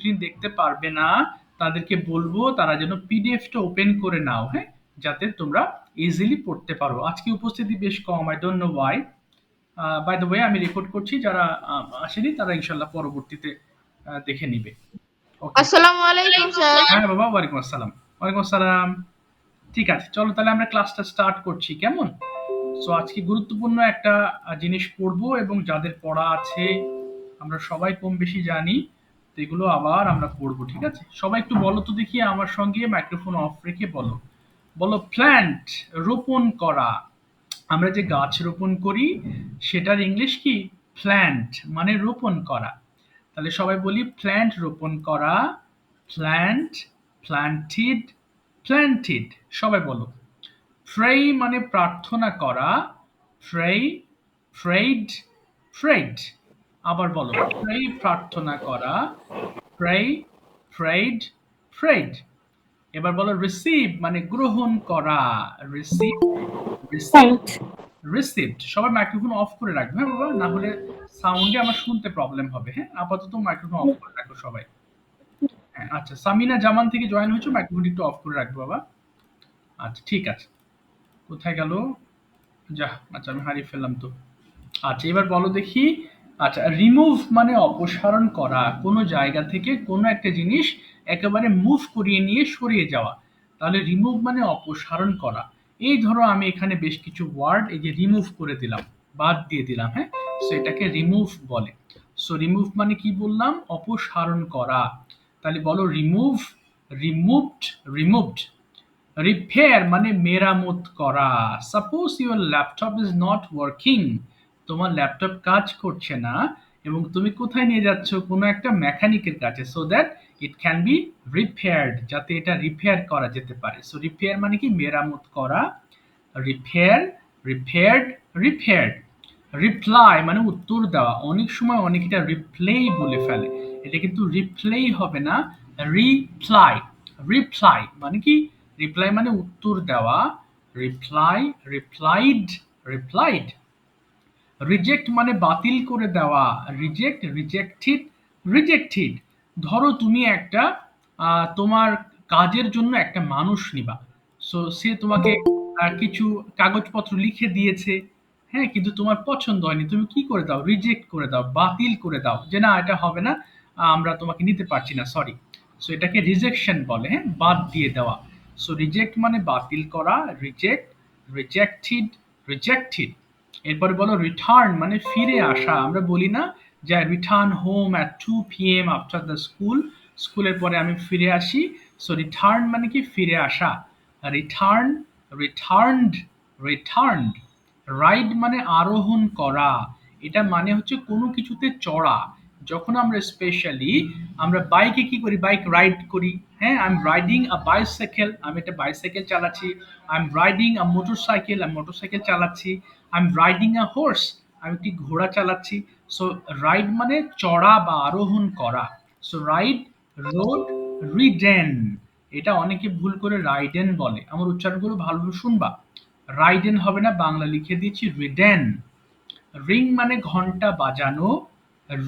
Screen দেখতে পারবে না তাদেরকে বলবো তারা যেন পিডিএফটা ওপেন করে নাও, হ্যাঁ, যাতে তোমরা ইজিলি পড়তে পারো। আজকে উপস্থিতি বেশ কম, I don't know why. By the way আমি রেকর্ড করছি, যারা আসেনি তারা ইনশাল্লাহ পরবর্তীতে দেখে নিবে। ওকে, আসসালামু আলাইকুম স্যার। হ্যাঁ বাবা, ওয়ালাইকুম আসসালাম। ওয়ালাইকুম আসসালাম। ঠিক আছে, চলো তাহলে আমরা ক্লাসটা স্টার্ট করছি, কেমন? সো আজকে গুরুত্বপূর্ণ একটা জিনিস পড়বো, এবং যাদের পড়া আছে আমরা সবাই কম বেশি জানি, তো এগুলো আবার আমরা পড়বো, ঠিক আছে? সবাই একটু বলো তো দেখি আমার সঙ্গে, মাইক্রোফোন অফ রেখে বলো। বলো প্ল্যান্ট, রোপণ করা। আমরা যে গাছ রোপণ করি সেটার ইংলিশ কি? প্ল্যান্ট, মানে রোপণ করা। তাহলে সবাই বলি প্ল্যান্ট রোপণ করা, প্ল্যান্ট, প্ল্যান্টেড, প্ল্যান্টেড। সবাই বলো। প্রেই মানে প্রার্থনা করা, প্রেই, প্রেইড, প্রেইড। আবার বলো, প্রেই প্রার্থনা করা, প্রেই, প্রেইড, প্রেইড। এবার বলো রিসিভ মানে গ্রহণ করা, রিসিভ, রিসিভ, রিসিভড। সবাই মাইক্রোফোন অফ করে রাখবে, হ্যাঁ বাবা, না হলে সাউন্ডে আমার শুনতে প্রবলেম হবে। হ্যাঁ, আপাতত মাইক্রোফোন অফ করে রাখো সবাই। হ্যাঁ, আচ্ছা, সামিনা জামান থেকে জয়েন হয়েছে, মাইক্রোফোন একটু অফ করে রাখবে বাবা। আচ্ছা ঠিক আছে, কোথায় গেল? যা, আচ্ছা আমি হারিয়ে ফেললাম তো। আচ্ছা এবার বলো দেখি। আচ্ছা, রিমুভ মানে অপসারণ করা, কোনো জায়গা থেকে কোনো একটা জিনিস একেবারে মুভ করিয়ে নিয়ে সরিয়ে যাওয়া, তাহলে রিমুভ মানে অপসারণ করা। এই ধরো আমি এখানে বেশ কিছু ওয়ার্ড এই যে রিমুভ করে দিলাম, বাদ দিয়ে দিলাম, হ্যাঁ, সো এটাকে রিমুভ বলে। সো রিমুভ মানে কি বললাম? অপসারণ করা। তাহলে বলো রিমুভ, রিমুভড, রিমুভড। রিপেয়ার মানে মেরামত করা। Suppose your laptop is not working, তোমার ল্যাপটপ কাজ করছে না এবং তুমি কোথায় নিয়ে যাচ্ছ? কোনো একটা মেকানিকের কাছে, so that it can be repaired, যাতে এটা রিপেয়ার করা যেতে পারে। সো রিপেয়ার মানে কি? মেরামত করা। Repair, repaired, repaired. রিপ্লাই মানে উত্তর দেওয়া। অনেক সময় অনেক এটা রিপ্লাই বলে ফেলে, এটা কিন্তু রিপ্লাই হবে না, রিপ্লাই। রিপ্লাই মানে কি? রিপ্লাই মানে উত্তর দেওয়া, রিপ্লাই, রিপ্লাইড, রিপ্লাইড। রিজেক্ট মানে বাতিল করে দেওয়া, রিজেক্ট, রিজেক্টেড, রিজেক্টেড। ধরো তুমি একটা তোমার কাজের জন্য একটা মানুষ নিবা, সো সে তোমাকে কিছু কাগজপত্র লিখে দিয়েছে, হ্যাঁ, কিন্তু তোমার পছন্দ হয়নি, তুমি কি করে দাও? রিজেক্ট করে দাও, বাতিল করে দাও, যে না এটা হবে না, আমরা তোমাকে নিতে পারছি না, সরি। সো এটাকে রিজেকশন বলে, হ্যাঁ, বাদ দিয়ে দেওয়া। সো রিজেক্ট মানে বাতিল করা, রিজেক্ট, রিজেক্টেড, রিজেক্টেড। এরপরে বলো রিটার্ন মানে ফিরে আসা। আমরা বলি না যে return home at 2 PM after the school, স্কুলের পরে আমি ফিরে আসি। সো রিটার্ন মানে কি? ফিরে আসা। Return, returned, returned. রাইড মানে আরোহণ করা, এটা মানে হচ্ছে কোনো কিছুতে চড়া। যখন আমরা স্পেশালি আমরা বাইকে কি করি? বাইক রাইড করি, হ্যাঁ, I am riding a bicycle, আমি একটা বাইসাইকেল চালাচ্ছি। I am riding a motorcycle, আমি মোটরসাইকেল চালাচ্ছি। I am riding a horse, আমি একটি ঘোড়া চালাচ্ছি। সো রাইড মানে চড়া বা আরোহণ করা। So ride, road, ridden. এটা অনেকে ভুল করে রাইডেন বলে, আমার উচ্চারণগুলো ভালোভাবে শুনবা। রাইডেন হবে না, বাংলা লিখে দিয়েছি রিডেন। রিং মানে ঘন্টা বাজানো,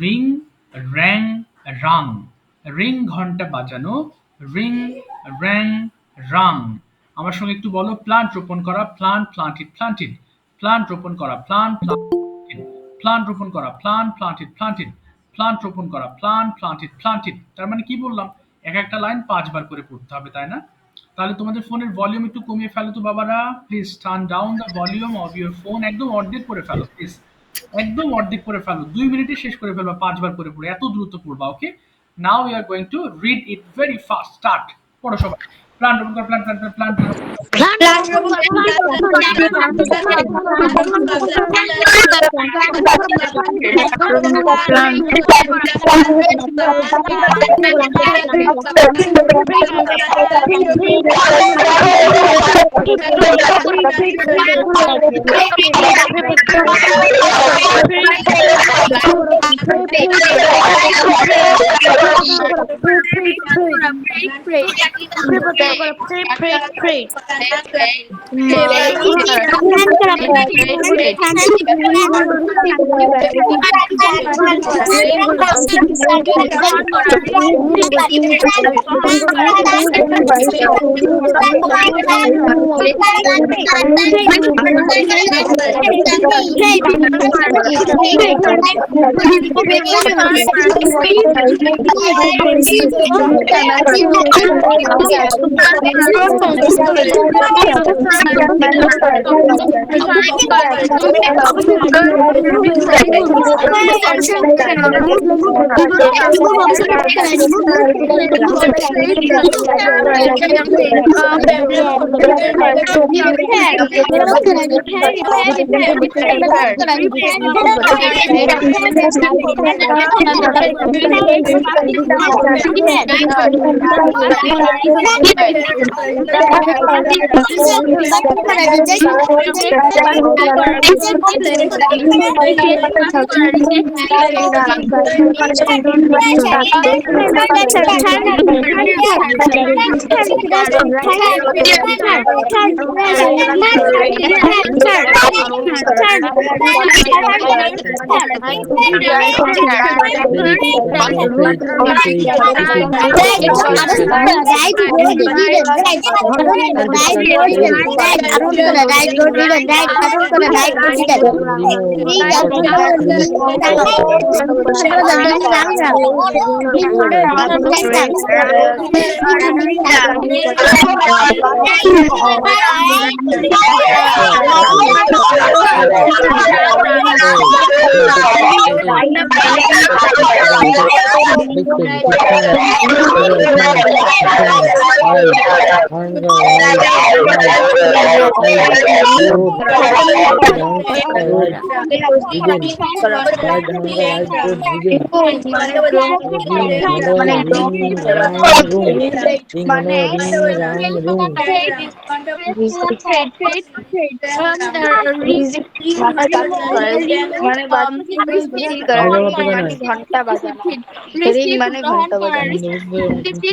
রিং, র্যাং, রাং। রিং ঘন্টা বাজানো, রিং, র্যাং, রাং। আমার সঙ্গে একটু বলো প্লান্ট রোপণ করা, প্লান্ট, প্লান্টেড, প্লান্টেড। প্লান্ট রোপণ করা, প্লান্ট, প্লান্টেড। প্লান্ট রোপণ করা, প্লান্ট, প্লান্টেড, প্লান্টেড। প্লান্ট রোপণ করা, প্লান্ট, প্লান্টেড, প্লান্টেড। তার মানে কি বললাম? এক একটা লাইন 5 বার করে পড়তে হবে, তাই না? তাহলে তোমাদের ফোনের ভলিউম একটু কমিয়ে ফেলো তো বাবারা, please turn down the volume of your phone, একদম অর্ধেক করে ফেলো প্লিজ, একদম অর্ধেক করে ফেলো, 2 মিনিটে শেষ করে ফেলবা 5 বার করে পড়ে, এত দ্রুত পড়বা। Okay, now you are going to read it very fast. Start. পড়ো সবাই। প্ল্যান রোপণ করো, plan, plan, plan, plan.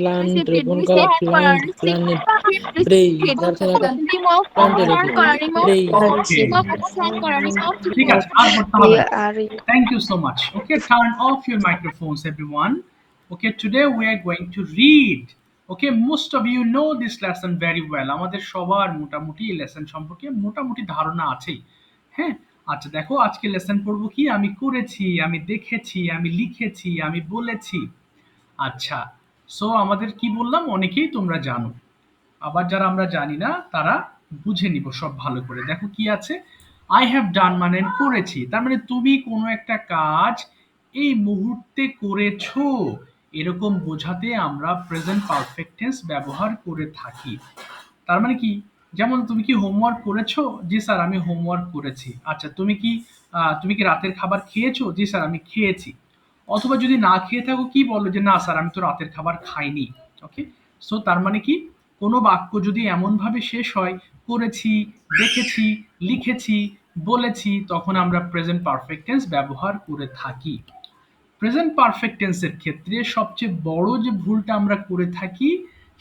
Plant রোপণ করা, প্লান্ট প্ল্যানেট প্রে প্রার্থনা করা, প্লান্টের ওকে প্রে। ঠিক আছে, আর পড়তে হবে না। Thank you so much. Okay, turn off your microphones, everyone. Okay, today we are going to read. Okay, most of you know this lesson very well. আমাদের সবার মোটামুটি এই লেসন সম্পর্কে মোটামুটি ধারণা আছেই। হ্যাঁ, আচ্ছা দেখো আজকে লেসন পড়বো কি, আমি করেছি, আমি দেখেছি, আমি লিখেছি, আমি বলেছি। আচ্ছা, সো আমাদের কি বললাম অনেকেই তোমরা জানো, আবার যারা আমরা জানি না তারা বুঝে নিব সব ভালো করে। দেখো কি আছে, আই হ্যাভ ডান মানে করেছি, তার মানে তুমি কোনো একটা কাজ এই মুহূর্তে করেছো এরকম বোঝাতে আমরা প্রেজেন্ট পারফেক্ট টেন্স ব্যবহার করে থাকি। তার মানে কি, যেমন তুমি কি হোমওয়ার্ক করেছো? জি স্যার আমি হোমওয়ার্ক করেছি। আচ্ছা তুমি কি রাতের খাবার খেয়েছো? জি স্যার আমি খেয়েছি। অথবা যদি না খেয়ে থাকো কি বলো যে না স্যার আমি তো রাতের খাবার খাইনি। ওকে, সো তার মানে কি, কোনো বাক্য যদি এমন ভাবে শেষ হয় করেছি, দেখেছি, লিখেছি, বলেছি, তখন আমরা প্রেজেন্ট পারফেক্ট টেন্স ব্যবহার করে থাকি। প্রেজেন্ট পারফেক্ট টেন্সের ক্ষেত্রে সবচেয়ে বড় যে ভুলটা আমরা করে থাকি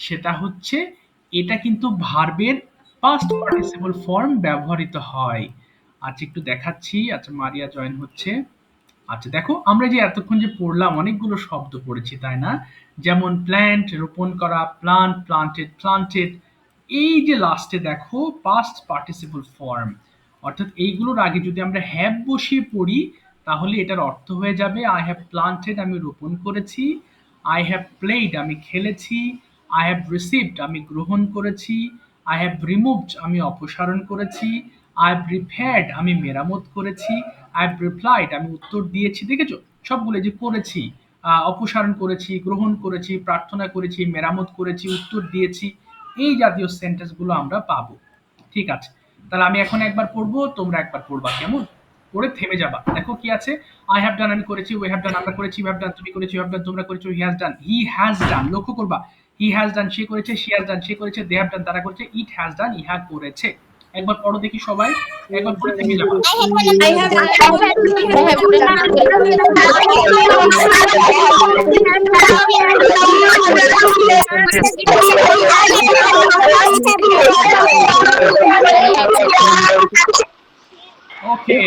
সেটা হচ্ছে এটা কিন্তু ভার্বের পাস্ট পার্টিসিপল ফর্ম ব্যবহৃত হয়। আচ্ছা একটু দেখাচ্ছি। আচ্ছা মারিয়া জয়েন হচ্ছে। আচ্ছা দেখো আমরা যে এতক্ষণ যে পড়লাম অনেকগুলো শব্দ পড়েছি তাই না, যেমন প্ল্যান্ট রোপণ করা, প্লান্ট, প্লান্টেড, প্লান্টেড। এই যে লাস্টে দেখো পাস্ট পার্টিসিপল ফর্ম, অর্থাৎ এইগুলোর আগে যদি আমরা হ্যাভ বসিয়ে পড়ি তাহলে এটার অর্থ হয়ে যাবে আই হ্যাভ প্লান্টেড আমি রোপণ করেছি, আই হ্যাভ প্লেড আমি খেলেছি, আই হ্যাভ রিসিভড আমি গ্রহণ করেছি, আই হ্যাভ রিমুভড আমি অপসারণ করেছি, আই হ্যাভ রিপেয়ার্ড আমি মেরামত করেছি, আই হ্যাভ রিপ্লাইড আমি উত্তর দিয়েছি। দেখেছো সবগুলো যে করেছি, অপসারণ করেছি, গ্রহণ করেছি, প্রার্থনা করেছি, মেরামত করেছি, উত্তর দিয়েছি, এই জাতীয় সেন্টেন্সগুলো আমরা পাবো। ঠিক আছে, তাহলে আমি এখন একবার পড়বো, তোমরা একবার পড়বা, কেমন? পড়ে থেমে যাবা। দেখো কি আছে, আই হ্যাভ ডান আমি করেছি, উই হ্যাভ ডান আমরা করেছি, ইউ হ্যাভ ডান তুমি করেছো, ইউ হ্যাভ ডান তোমরা করেছো, হি হ্যাজ ডান লক্ষ্য করবা, হি হ্যাজ ডান সে করেছে, শি হ্যাজ ডান সে করেছে, দে হ্যাভ ডান তারা করেছে, ইট হ্যাজ ডান ইহা করেছে। একবার পড়ো দেখি সবাই, একবার পড়ে থেমে যাবা। ওকে,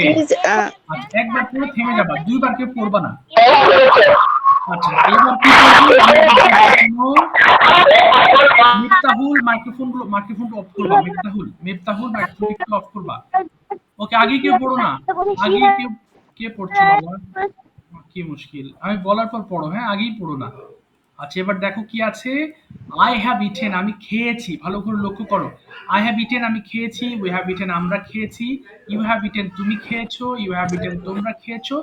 একবার পুরো থেমে যাবা, দুইবার কেউ পড়বা না। আচ্ছা, এবার কি করবো? মিফতাহুল মাইক্রোফোন অফ করবা। মিফতাহুল মাইক্রোফোন একটু অফ করবা। ওকে, আগে কেউ পড়ো না। আগে কেউ কে পড়ছো বাবা? কি মুশকিল, আমি বলার পর পড়ো, হ্যাঁ আগেই পড়ো না। আচ্ছা, এবার দেখো কি আছে। আই হ্যাভ ইটেন, আমি খেয়েছি। ভালো করে লক্ষ্য করো। আই হ্যাভ ইটেন, আমি খেয়েছি। উই হ্যাভ ইটেন, আমরা খেয়েছি। ইউ হ্যাভ ইটেন, তুমি খেয়েছো। ইউ হ্যাভ ইটেন, তোমরা খেয়েছো।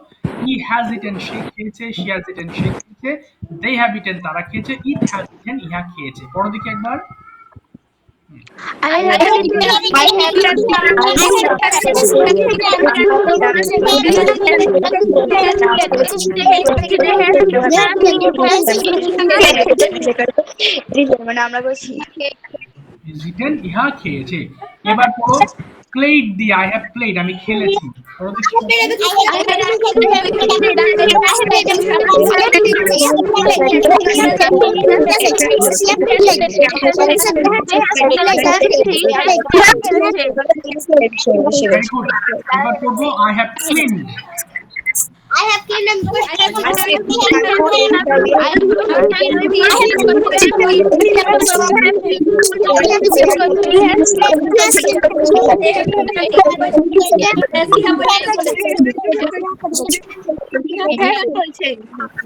হি হ্যাজ ইটেন, সে খেয়েছে। শি হ্যাজ ইটেন, সে খেয়েছে। দে হ্যাভ ইটেন, তারা খেয়েছে। ইট হ্যাজ ইটেন, ইহা খেয়েছে। পড়ো দেখি একবার। I have আমরা বলছি Is eaten, ইহা খেয়েছে। এবার পড়ো প্লেড দিয়ে। আই হ্যাভ প্লেড, আমি খেলেছি। পড়ো দেখি। Very good. এবার পড়বো I have cleaned. I have cleaned and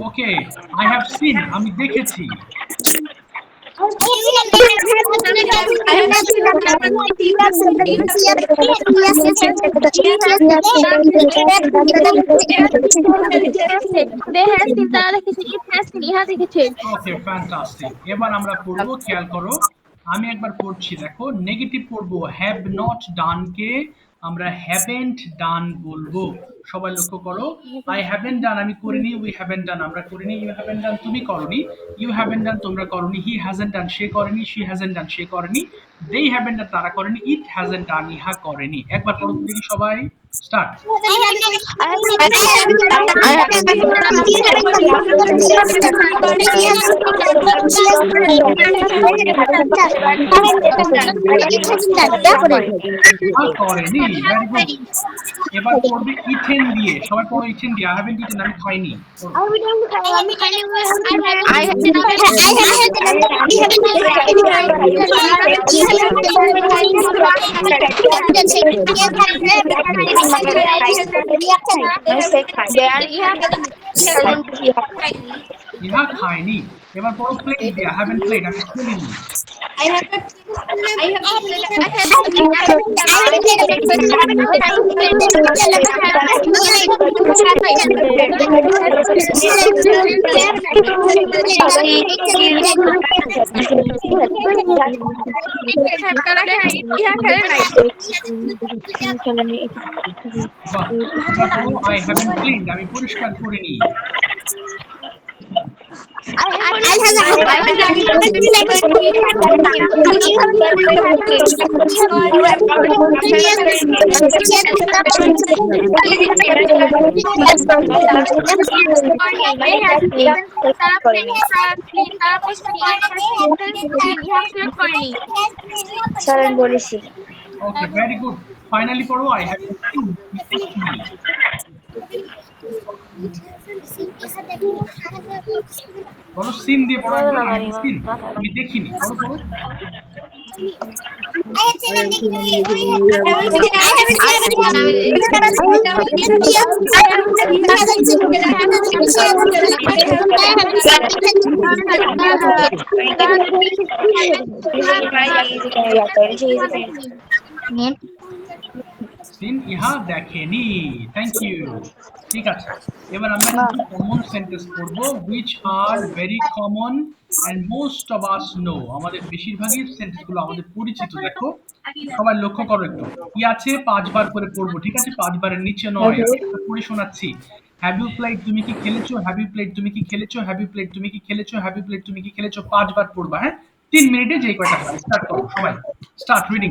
okay, I have seen, আমি দেখেছি। ওকে, ফ্যান্টাস্টিক। এবার আমরা পড়বো, খেয়াল করো, আমি একবার পড়ছি, দেখো। নেগেটিভ পড়বো, হ্যাভ নট ডান কে আমরা হ্যাভেন্ট ডান বলবো। সবাই লক্ষ্য করো। আই হ্যাভেন্ট ডান, আমি করিনি। উই হ্যাভেন্ট ডান, আমরা করিনি। ইউ হ্যাভেন্ট ডান, তুমি করনি। ইউ হ্যাভেন্ট ডান, তোমরা করনি। হি হ্যাজেন্ট ডান, সে করেনি। শি হ্যাজেন্ট ডান, সে করেনি। দে হ্যাভেন্ট ডান, তারা করেনি। ইট হ্যাজেন্ট ডান, ইহা করেনি। একবার পড়ো দেখি সবাই, স্টার্ট। করেনি। Very good. এবার পড়বে ইথেন দিয়ে। সবাই পড়ো ইথেন দিয়ে। আই হ্যাভেন্ট ইটেন, আমি খাইনি। ইহা খাইনি। এবার পড়ো প্লেট দিয়ে। আই হ্যাভেন্ট প্লেট, আমি খেলিনি। আই হ্যাভেন্ট ক্লিনড, আমি পরিষ্কার করিনি। ওকে, ভেরি গুড। ফাইনালি পড়ো আই হ্যাভ বলো সিন দিয়ে পড়ো একবার। আই হ্যাভ সিন, আমি দেখিনি। পড়ো পড়ো। সিন, ইহা দেখেনি। Thank you. ঠিক আছে, এবার আমরা কিছু কমন সেন্টেন্স পড়বো which are very common and most of us know। আমাদের বেশিরভাগই সেন্টেন্সগুলো আমাদের পরিচিত। দেখো সবাই লক্ষ্য করো একটু। কি আছে 5 বার করে পড়বো, ঠিক আছে? 5 বারের নিচে নয়। আমি একটা পড়ে শোনাচ্ছি। হ্যাভ ইউ প্লেড, তুমি কি খেলেছো? হ্যাভ ইউ প্লেড, তুমি কি খেলেছো? হ্যাভ ইউ প্লেড, তুমি কি খেলেছো? হ্যাভ ইউ প্লেড, তুমি কি খেলেছো? 5 বার পড়বা, হ্যাঁ? 3 মিনিটে যে কয়টা হয়। স্টার্ট করো সবাই। Start reading.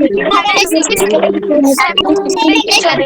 Please turn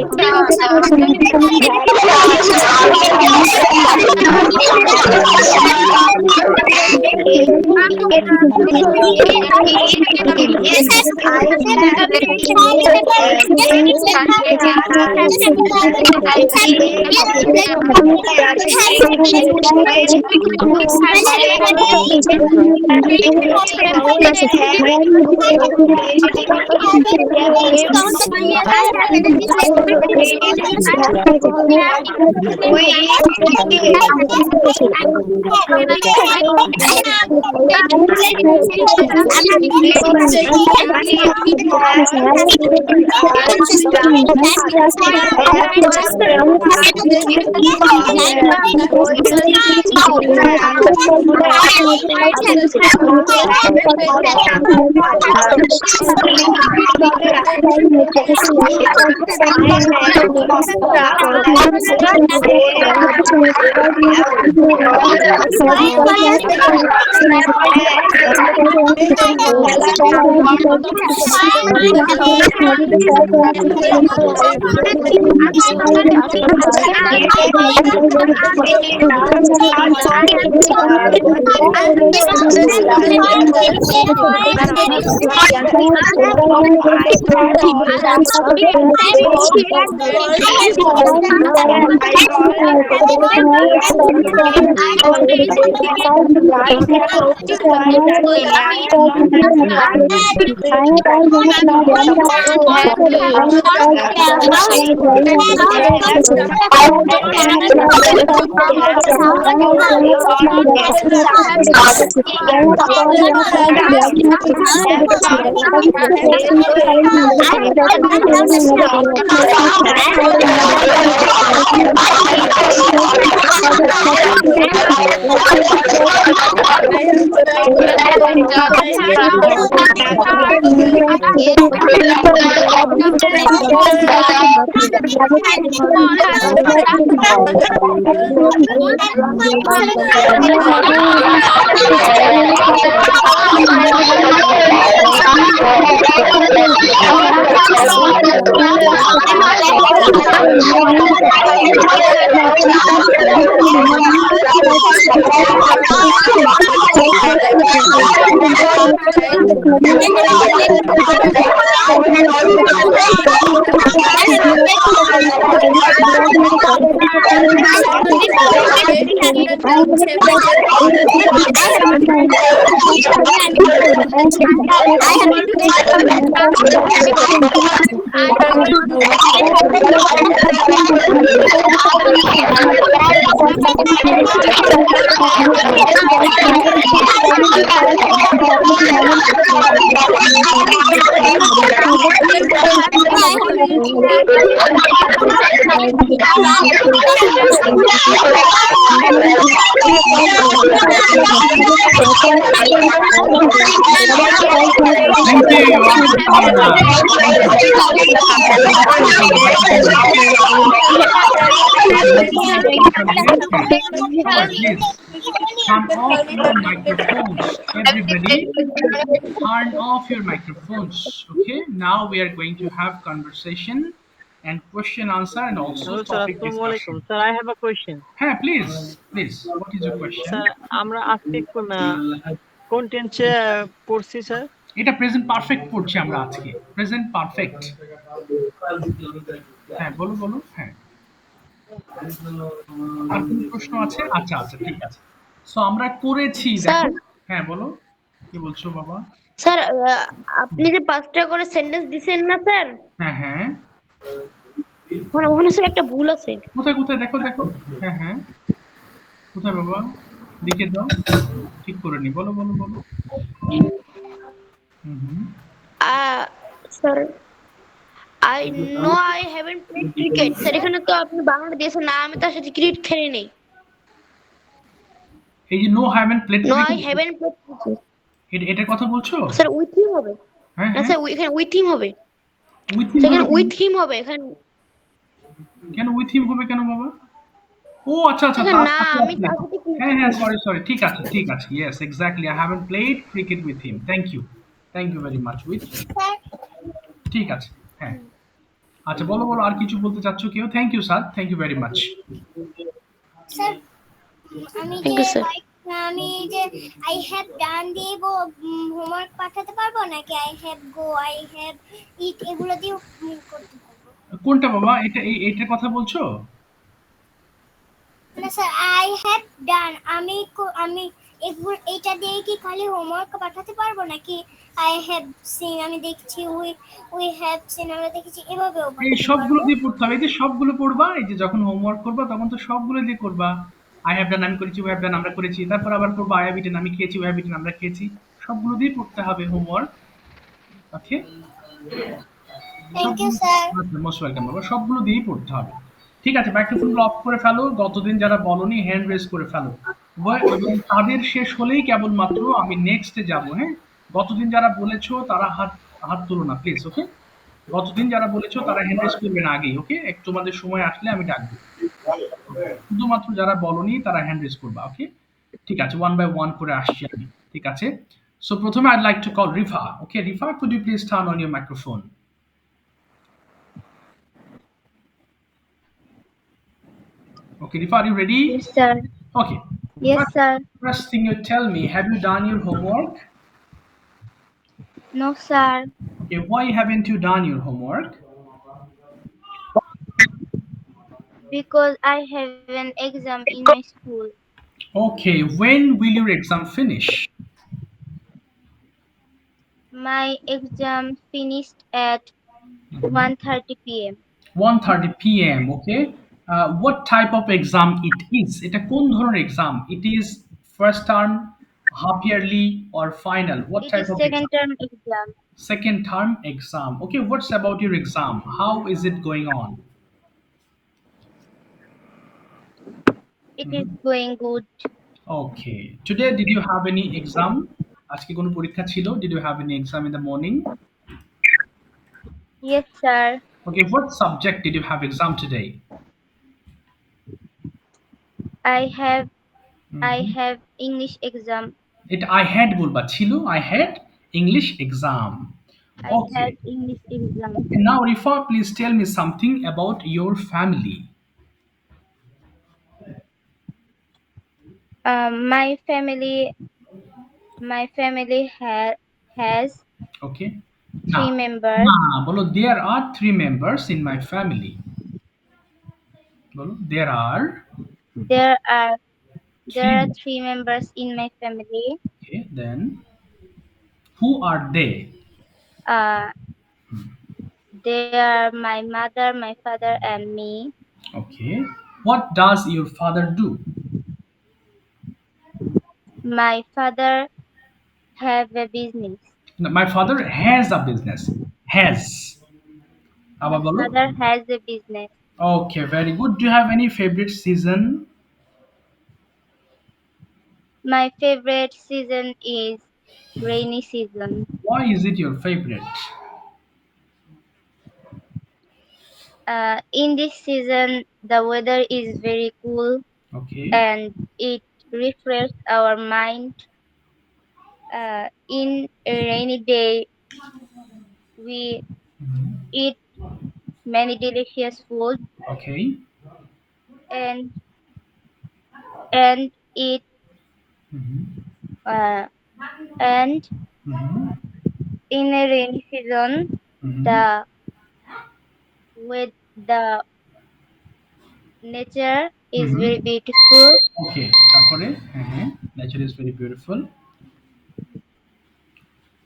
off your microphones. Everybody, turn off your microphones. Okay, now we are going to have conversation and question answer and also Hello, sir. topic Assalamu alaikum. discussion. Sir, I have a question. Hey, please, what is your question? Sir আমরা আজকে কোন টেন্সে পড়ছি sir? এটা present perfect পড়ছি আমরা আজকে। Present perfect. হ্যাঁ, বলো। হ্যাঁ। আর কোনো প্রশ্ন আছে? আচ্ছা, ঠিক আছে। সো আমরা করেছি দেখো। হ্যাঁ, বলো। কি বলছো বাবা? স্যার আপনি যে 5টা করে সেন্টেন্স দিছেন না স্যার? হ্যাঁ। ওখানে স্যার একটা ভুল আছে। কোথায় দেখো। হ্যাঁ। কোথায় বাবা? লিখে দাও। ঠিক করে নি। বলো। Sir I know I haven't played cricket. Sir এখানে তো আপনি বাংলা দিয়েছেন না, আমি তার সাথে ক্রিকেট খেলি নাই। এই যে no haven't played No, I haven't played cricket. এটার কথা বলছো? স্যার উইথ হিম হবে। হ্যাঁ। না স্যার এখানে উইথ হিম হবে। উইথ হিম এখানে উইথ হিম হবে এখানে। কেন উইথ হিম হবে কেন বাবা? ও আচ্ছা না আমি তার সাথে হ্যাঁ সরি ঠিক আছে yes exactly I haven't played cricket with him thank you very much with ঠিক আছে। হ্যাঁ। আচ্ছা বলো, বলো আর কিছু বলতে চাচ্ছ কেউ? Thank you sir, thank you very much. Sir আমি থ্যাংক যে ইউ স্যার। আমি যে আই হ্যাভ ডান দিয়ে হোমওয়ার্ক পাঠাতে পারবো নাকি I have go I have it এগুলো দিয়ে করতে পারবো? কোনটা বাবা? এটা এইটার কথা বলছো? না স্যার আই হ্যাভ ডান আমি এগুলো এটা দিয়ে কি খালি হোমওয়ার্ক পাঠাতে পারবো নাকি আই হ্যাভ সিন আমি দেখছি উই হ্যাভ সিন আমরা দেখেছি এভাবেও এই পাঠাতে সবগুলো পারবো? দিয়ে পড়তে হবে। এই যে সবগুলো পড়বা, এই যে যখন হোমওয়ার্ক করবা তখন তো সবগুলো দিয়ে করবা। আই হ্যাভ ডান আমি করেছি, ওই হ্যাভ ডান আমরা করেছি। তারপর আবার পড়বা আই হ্যাভ ইটেন আমি খেয়েছি, ওই হ্যাভ ইটেন আমরা খেয়েছি। সবগুলো দিয়ে পড়তে হবে হোমওয়ার্ক। ওকে? থ্যাংক ইউ সবগুলো স্যার। মোস্ট ওয়েলকাম বাবা। সবগুলো দিয়েই পড়তে হবে। ঠিক আছে, মাইক্রোফোনগুলো অফ করে ফেলো। গতদিন যারা বলনি হ্যান্ড রেজ করে ফেলো। এবং তাদের শেষ হলেই কেবলমাত্র আমি নেক্সটে যাব, হ্যাঁ? গতদিন যারা বলেছো তারা হাত হাত তুলো না প্লিজ, ওকে? গতদিন যারা বলেছো তারা হ্যান্ড রেজ করবে না আগেই, ওকে? একটু তোমাদের সময় আসলে আমি ডাকবো। শুধুমাত্র যারা বলনি তারা হ্যান্ড রেজ করবা, ওকে? ঠিক আছে, ওয়ান বাই ওয়ান করে আসছি আমি। ঠিক আছে? সো প্রথমে I'd like to call Rifa. Okay Rifa, could you please turn on your microphone? Okay, Rifa, are you ready? Yes, sir. Okay. Yes, First, sir. first thing you tell me, have you done your homework? No, sir. Okay, why haven't you done your homework? Because I have an exam in my school. Okay, when will your exam finish? My exam finished at 1:30 p.m. 1:30 p.m. Okay. What type of exam it is? এটা কোন ধরনের exam? It is first term, half yearly, or final? What It type is of second exam? term exam. Second term exam. Okay, what's about your exam? How is it going on? It is going good. Okay. Today, did you have any exam? আজকে কোনো পরীক্ষা ছিল? Did you have any exam in the morning? Yes, sir. Okay, what subject did you have exam today? I have I Mhm. have English exam. It I had বলবা ছিল I had English exam. I Okay. had English exam. Okay, now Rifa, please tell me something about your family. My family has Okay. Now, three members. বলো there are three members in my family. বলো there are There are three. there are three members in my family. Okay, then who are they? Uh, they are my mother, my father, and me. Okay. What does your father do? My father have a business. No, my father has a business. Has. আবার My বলো। father has a business. Okay, very good. Do you have any favorite season? My favorite season is rainy season. Why is it your favorite? In this season, the weather is very cool Okay. and it refreshes our mind. In a rainy day, we eat many delicious food Okay. and and eat Mhm. uh, and Mhm. in a rainy season, Mhm. the with the nature is Mhm. very beautiful. Okay. তারপরে হ্যাঁ, nature is very beautiful.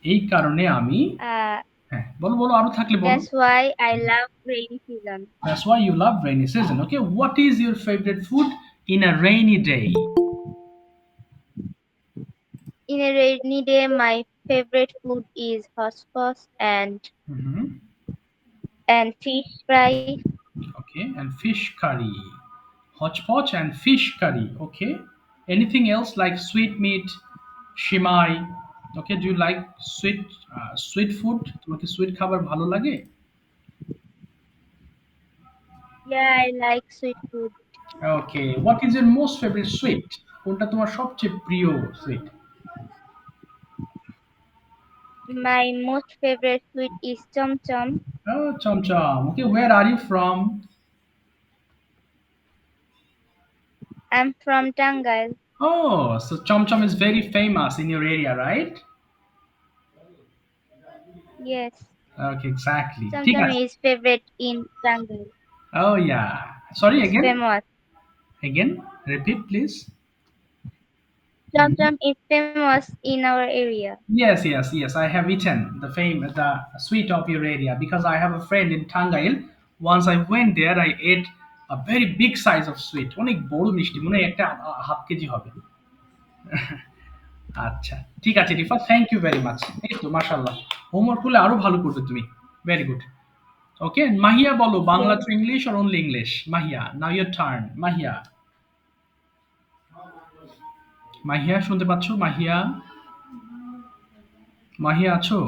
এই কারণে আমি Uh, হ্যাঁ, বলো বলো আরো থাকলে বলো। that's why I love rainy season. That's why you love rainy season. Okay. What is your favorite food in a rainy day? In a rainy day, my favorite food is hotspot Mhm. and fish fry. Okay. And fish curry. Hodgepodge and fish curry. Okay. Anything else like sweet meat, shimai? Okay. Do you like sweet food? তোমাকে sweet খাবার ভালো লাগে? Yeah, I like sweet food. Okay. What is your most favorite sweet? কোনটা তোমার সবচেয়ে প্রিয় sweet? My most favorite sweet is chom chom. Oh, Chom Chom. Okay, where are you from? I'm from Tangal. Oh, so Chom Chom is very famous in your area, right? Yes, Okay, exactly. chom ঠিক chom আছে. is favorite in Tangal. Oh yeah. Sorry It's again. famous. Again. Repeat, please. Chom Mhm. chom is famous in our area. Yes, yes, yes. I have eaten the sweet of your area because I have a friend in Tangail. Once I went there, I ate a very big size of sweet. অনেক বড় মিষ্টি মনে হয় একটা half KG হবে। আচ্ছা ঠিক আছে Rifa thank you very much এই তো মাশাল্লাহ হোমওয়ার্ক করলে আরো ভালো করবে তুমি ভেরি গুড ওকে মাহিয়া বলো Bangla Okay. To English or only English Mahiya now your turn Mahiya Mahiya শুনতে পাচ্ছো মাহিয়া মাহিয়া আছো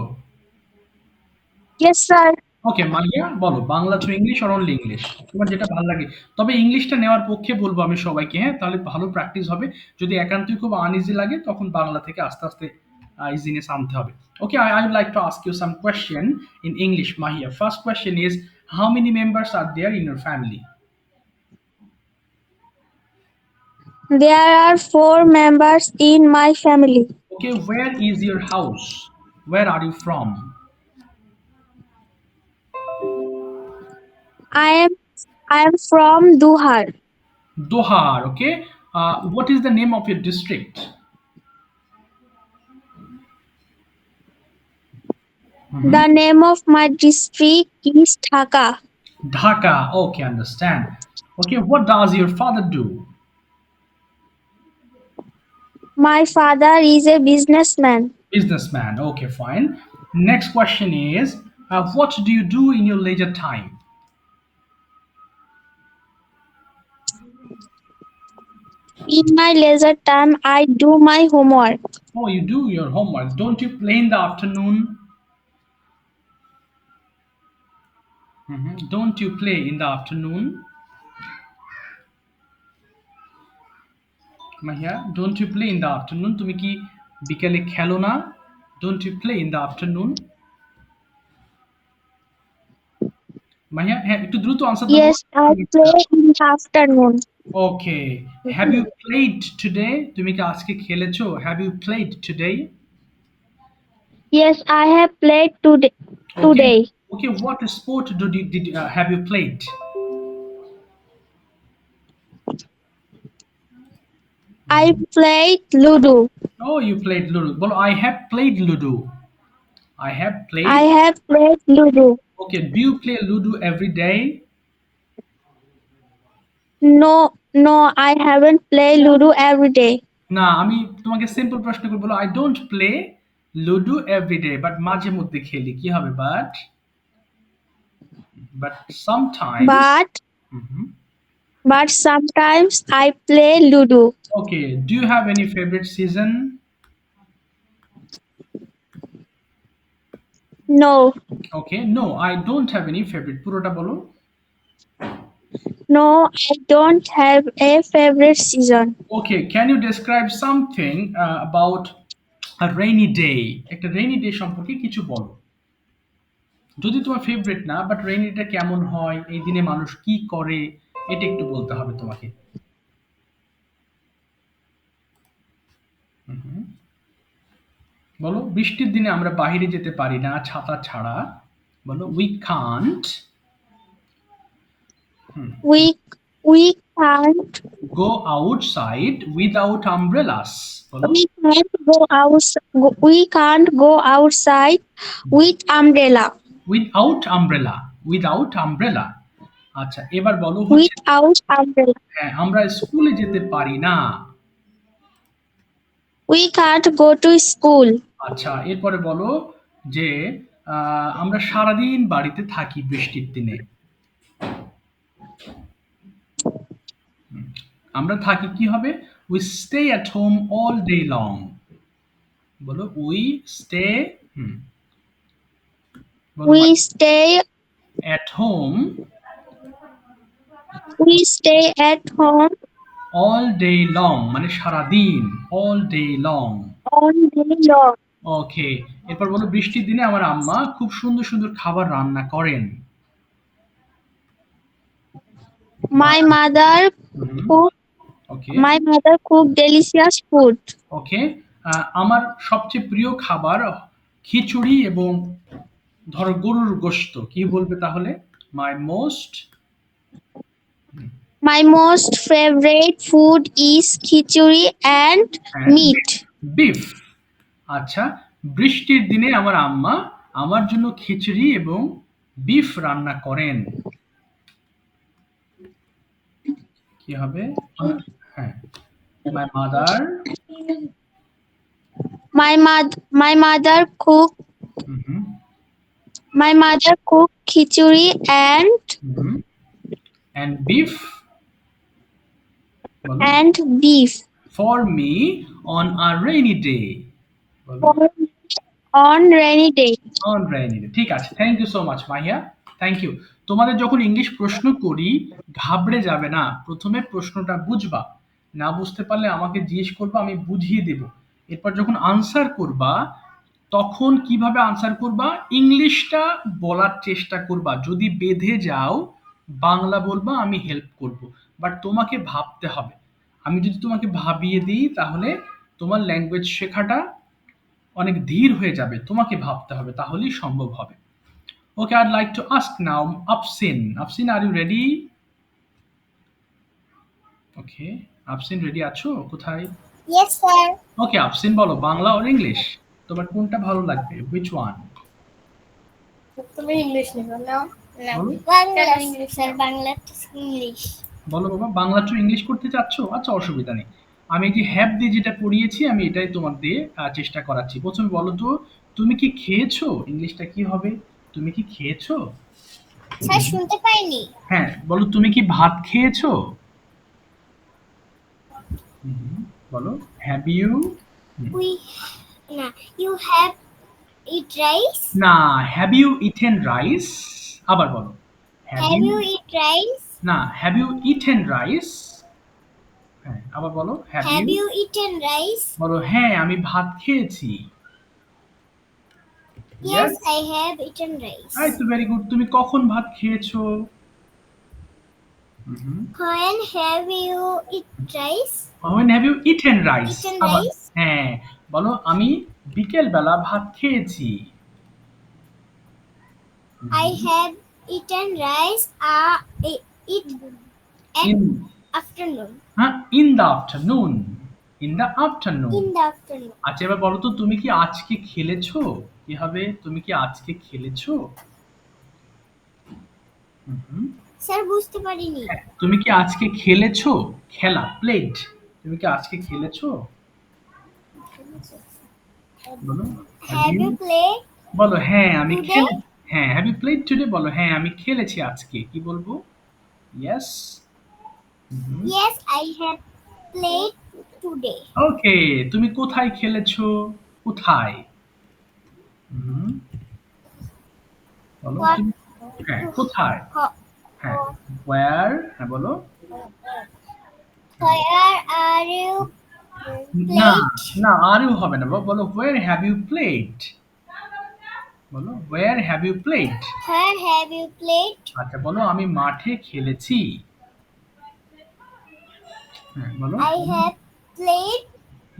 Yes, sir. ওকে মাহিয়া বলো Bangla to English or only English তোমার যেটা ভালো লাগে তবে ইংলিশটা নেওয়ার পক্ষে বলবো আমি সবাইকে হ্যাঁ তাহলে ভালো প্র্যাকটিস হবে যদি একান্তই খুব আনইজি লাগে তখন বাংলা থেকে আস্তে আস্তে ইজিনেস আনতে হবে okay I would like to ask you some question in English Mahiya first question is how many members are there in your family There are 4 members in my family. Okay where is your house where are you from I am I am from Duhar. Dohar okay what is the name of your district The name of my district is Dhaka. Dhaka. Okay, understand. Okay, what does your father do? My father is a businessman. Businessman. Okay, fine. Next question is what do you do in your leisure time? In my leisure time, I do my homework. Oh, you do your homework. Don't you play in the afternoon? Don't you play in the afternoon? Mahia, don't you play in the afternoon? তুমি কি বিকেলে খেলো না? Don't you play in the afternoon? Mahiya হ্যাঁ একটু দ্রুত answer দাও Yes, I play in the afternoon. Okay have you played today তুমি কি আজকে খেলেছো have you played today Yes, I have played today. Okay. Okay. What sport have you played? I played Ludo. Oh, you played Ludo. Well, I have played Ludo. I have played. I have played Ludo. Okay. Do you play Ludo every day? No, I haven't played Ludo every day. না আমি তোমাকে simple প্রশ্ন করব বলো I don't play Ludo everyday but মাঝে মধ্যে খেলি কি হবে but sometimes But sometimes I play Ludo. Okay do you have any favourite season No, okay no I don't have any favourite পুরোটা বলো no, I don't have a favorite season. Okay, can you describe something about a rainy day? একটা rainy day সম্পর্কে কিছু বলো যদি তোমার favourite না but rainy day কেমন হয় এই দিনে মানুষ কি করে এটা একটু বলতে হবে তোমাকে হুম। বলো বৃষ্টির দিনে আমরা বাইরে যেতে পারি না ছাতা ছাড়া বলো we can't We can't go outside without umbrellas বলো we can't go outside with umbrella. without umbrella আচ্ছা এবার বলো হচ্ছে Without umbrella. হ্যাঁ আমরা স্কুলে যেতে পারি না We can't go to school. আচ্ছা এরপরে বলো যে আমরা সারাদিন বাড়িতে থাকি বৃষ্টির দিনে আমরা থাকি কি হবে we stay at home all day long বলো we stay We stay at home at home all day long মানে সারাদিন all day long all day long. Okay, এরপর বলো বৃষ্টির দিনে আমার আম্মা খুব সুন্দর সুন্দর খাবার রান্না করেন। My mother cook okay my mother cook delicious food. ওকে, আমার সবচেয়ে প্রিয় খাবার খিচুড়ি এবং ধরো গরুর গোশত, কি বলবে তাহলে? My most My most favorite food is khichuri and meat. Beef. আচ্ছা, বৃষ্টির দিনে আমার আম্মা আমার জন্য খিচুড়ি এবং বিফ রান্না করেন। কি হবে? হ্যাঁ, my mother My mother cook khichuri and and beef বলো, beef for me on a rainy day বলো, on rainy day. on rainy day। ঠিক আছে, thank you so much Mahiya, thank you. তোমাদের যখন ইংলিশ প্রশ্ন করি ঘাবড়ে যাবে না, প্রথমে প্রশ্নটা বুঝবা, না বুঝতে পারলে আমাকে জিজ্ঞেস করবা, আমি বুঝিয়ে দেব। এরপর যখন আনসার করবা তখন কিভাবে আনসার করবা, ইংলিশটা বলার চেষ্টা করবা, যদি বেঁধে যাও বাংলা বলবা, আমি হেল্প করব, বাট তোমাকে ভাবতে হবে। আমি যদি তোমাকে ভাবিয়ে দিই তাহলে তোমার ল্যাঙ্গুয়েজ শেখাটা অনেক ধীর হয়ে যাবে, তোমাকে ভাবতে হবে, তাহলেই সম্ভব হবে। Okay, I'd like to ask now Afsin. Afsin, are you ready? Okay, Afsin ready আছো? কোথায়? Yes, sir. ওকে, আফসিন বলো বাংলা আর ইংলিশ তোমার কোনটা ভালো লাগবে, হুইচ ওয়ান? তুমি ইংলিশ নিবে নাও বলো Bangla, sir. Bangla to English. বলো বাবা, বাংলা টু ইংলিশ করতে চাচ্ছ? আচ্ছা, অসুবিধা নেই, আমি এই যে হ্যাভ দিয়ে যেটা পড়িয়েছি আমি এটাই তোমার দিয়ে চেষ্টা করাচ্ছি। প্রথমে বলো তো, তুমি কি খেয়েছো? ইংলিশটা কি হবে? তুমি কি খেয়েছো? স্যার শুনতে পাইনি। হ্যাঁ, বলো তুমি কি ভাত খেয়েছো? বলো হ্যাভ ইউ। We না, you have eat rice? না, হ্যাভ ইউ ইটেন রাইস। আবার বলো Have you eat rice? না, হ্যাভ ইউ ইটেন রাইস। হ্যাঁ, আবার বলো have Have you. you eaten rice? বলো হ্যাঁ, আমি ভাত খেয়েছি। Yes, I have eaten rice. এই তো ভেরি গুড। তুমি কখন ভাত খেয়েছো? When have you eat rice? When have you eaten rice? Eaten আবার rice? হ্যাঁ, বলো আমি বিকেল বেলা ভাত খেয়েছি। I have eaten rice it at In afternoon. হ্যাঁ, in the afternoon. In the afternoon. In the afternoon. আচ্ছা, এবার বলো তো তুমি কি আজকে খেলেছো? কি হবে? তুমি কি আজকে খেলেছো? স্যার বুঝতে পারিনি। তুমি কি আজকে খেলেছো? খেলা, প্লেড। তুমি কি আজকে খেলেছো? বলো Have you played? বলো হ্যাঁ আমি Today? খেলে। হ্যাঁ, হ্যাভ ইউ প্লেড টুডে? বলো হ্যাঁ আমি খেলেছি আজকে। কি বলবো? Yes. Yes, I have played today. ওকে, তুমি কোথায় খেলেছো? কোথায়? বলো What? তুমি। হ্যাঁ, কোথায়? Ho- হ্যাঁ, ওয়্যার। হ্যাঁ বলো। Where are you না played? না, আর ইউ হবে না, বলো where have you played? বলো where have you played? Where have you played? আচ্ছা, বলো আমি মাঠে খেলেছি। হ্যাঁ, বলো I have played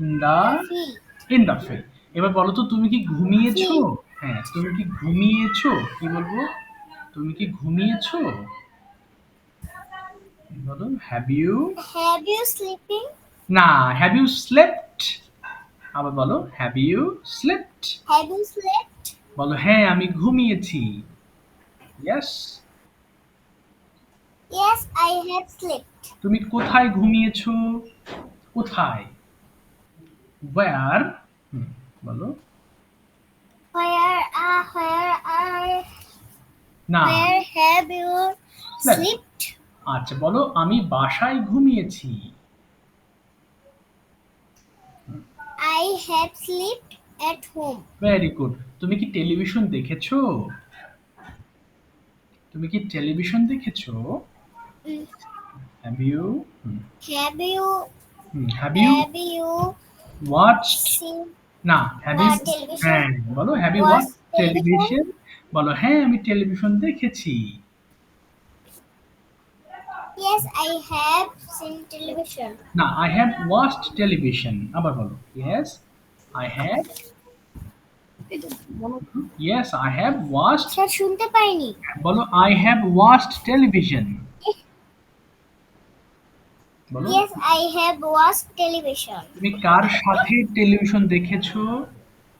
in the field. in the field। এবার বলো তো তুমি কি ঘুমিয়েছো? হ্যাঁ, তুমি কি ঘুমিয়েছো? কি বলবো? তুমি কি ঘুমিয়েছো? বলো have you। Have you sleeping? না, have you slept? আবার বলো have you slept? Have you slept? বলো হ্যাঁ আমি ঘুমিয়েছি। Yes. Yes, I have slept. তুমি কোথায় ঘুমিয়েছো? কোথায়? where। বলো Where না। have you Slept. slept? আচ্ছা, বলো আমি বাসায় ঘুমিয়েছি। I have slept at home. Very good. তুমি কি টেলিভিশন দেখেছো? তুমি কি টেলিভিশন দেখেছো? Mm. Have you Have you have you have you watched? seen? না, হ্যাভ ইউ television হ্যাঁ, বলো have you watch watch television television? বলো হ্যাঁ, আমি টেলিভিশন দেখেছি। yes I have seen television না, I have watched television. আবার বলো। Yes, I have Yes, I have watched sir শুনতে পাইনি বলো I have watched television. বলো yes I have watched television তুমি কার সাথে টেলিভিশন দেখেছো?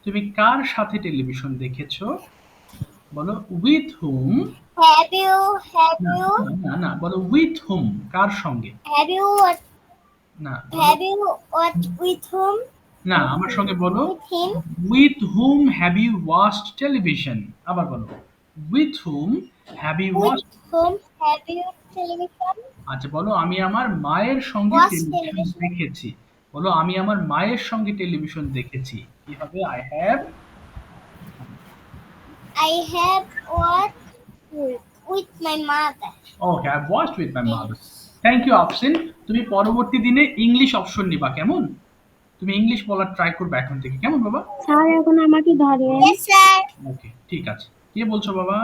তুমি কার সাথে টেলিভিশন দেখেছো? বলো with whom? have you না, না, বলো with whom, কার সঙ্গে? have you watched না, have you watched with whom না, আমার সঙ্গে বলো with him with whom have you watched television? আবার বলো with whom have you with watched? whom have you television আচ্ছা বলো আমি আমার মায়ের সঙ্গে Watched টেলিভিশন television. দেখেছি। বলো আমি আমার মায়ের সঙ্গে টেলিভিশন দেখেছি। কি হবে? I have watched with my mother okay, I watched with my mother. Thank you Afsin. তুমি পরবর্তী দিনে ইংলিশ অপশন নিবা, কেমন? তুমি ইংলিশ বলার ট্রাই করবে এখন থেকে, কেমন বাবা? স্যার এখন আমাকে ধরেন। yes sir ওকে, ঠিক আছে। কে বলছো বাবা?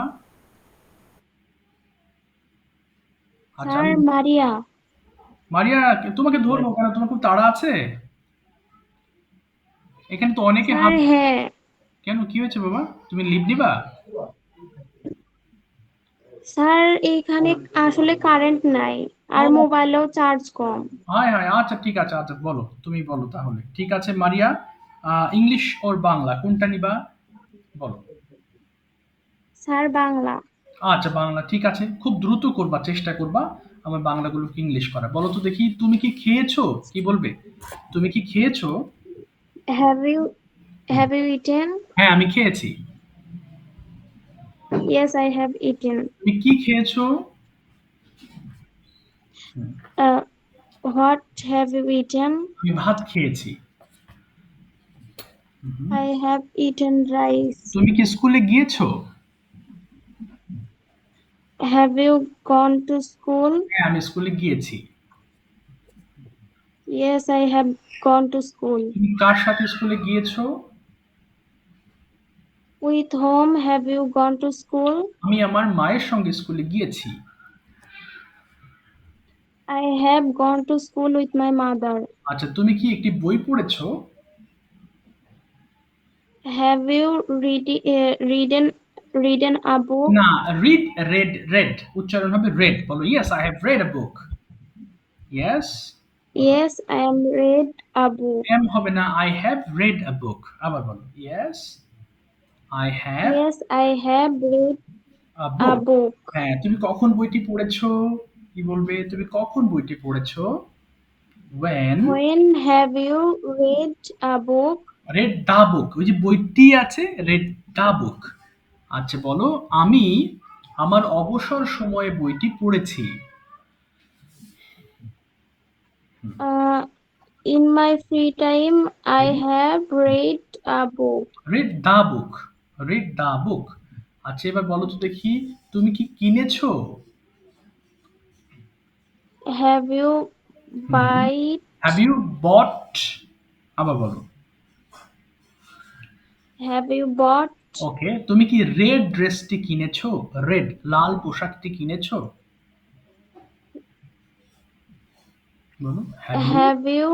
আচ্ছা স্যার মারিয়া। মারিয়া, তোমাকে ধরবো কেন? তোমার খুব তাড়া আছে? এখানে তো অনেকে স্যার হাত। হ্যাঁ। কেন, কি হয়েছে বাবা? তুমি লিভ নিবা? স্যার এইখানে আসলে কারেন্ট নাই আর ও। মোবাইলেও চার্জ কম। হায় হায়, আচ্ছা ঠিক আছে, আচ্ছা বলো, তুমি বলো তাহলে। ঠিক আছে মারিয়া, ইংলিশ ওর বাংলা কোনটা নিবা? বলো। স্যার বাংলা। আচ্ছা বাংলা, ঠিক আছে। খুব দ্রুত করবা, চেষ্টা করবা আমার বাংলাগুলোকে ইংলিশ করা। বলো তো দেখি, তুমি কি খেয়েছো? কি বলবে? তুমি কি খেয়েছো? Have you eaten? হ্যাঁ, আমি খেয়েছি। Yes I have eaten. তুমি কি খেয়েছো? What have you eaten? আমি ভাত খেয়েছি। I have eaten rice. তুমি কি স্কুলে গিয়েছো? Have you gone to school? হ্যাঁ, আমি স্কুলে গিয়েছি। Yes I have gone to school. তুমি কার সাথে স্কুলে গিয়েছো? With home have you gone to school? আমি আমার মায়ের সঙ্গে স্কুলে গিয়েছি। I have gone to school with my mother. আচ্ছা, তুমি কি একটি বই পড়েছো? Have you read a book? না, রেড উচ্চারণ হবে রেড। বলো yes I have read a book. Yes, Yes, I am read a book. Am হবে না, I have read a book. আবার বলো yes I have Yes, I have read a a book. book. হ্যাঁ, তুমি কখন বইটি পড়েছো? কি বলবে? তুমি কখন বইটি পড়েছো? when When have you read a book? Read the book, ওই যে বইটি আছে, রেড দা বুক। আচ্ছা বলো, আমি আমার অবসর সময়ে বইটি পড়েছি। In my free time, I have read a book. Read the book, read the book. আচ্ছা এবার বলো তো দেখি, তুমি কি কিনেছো? Have you buy? Have you bought? আবার বলো। Have you bought? ওকে, তুমি কি রেড ড্রেসটি কিনেছো? রেড, লাল পোশাকটি কিনেছো? বলো Have you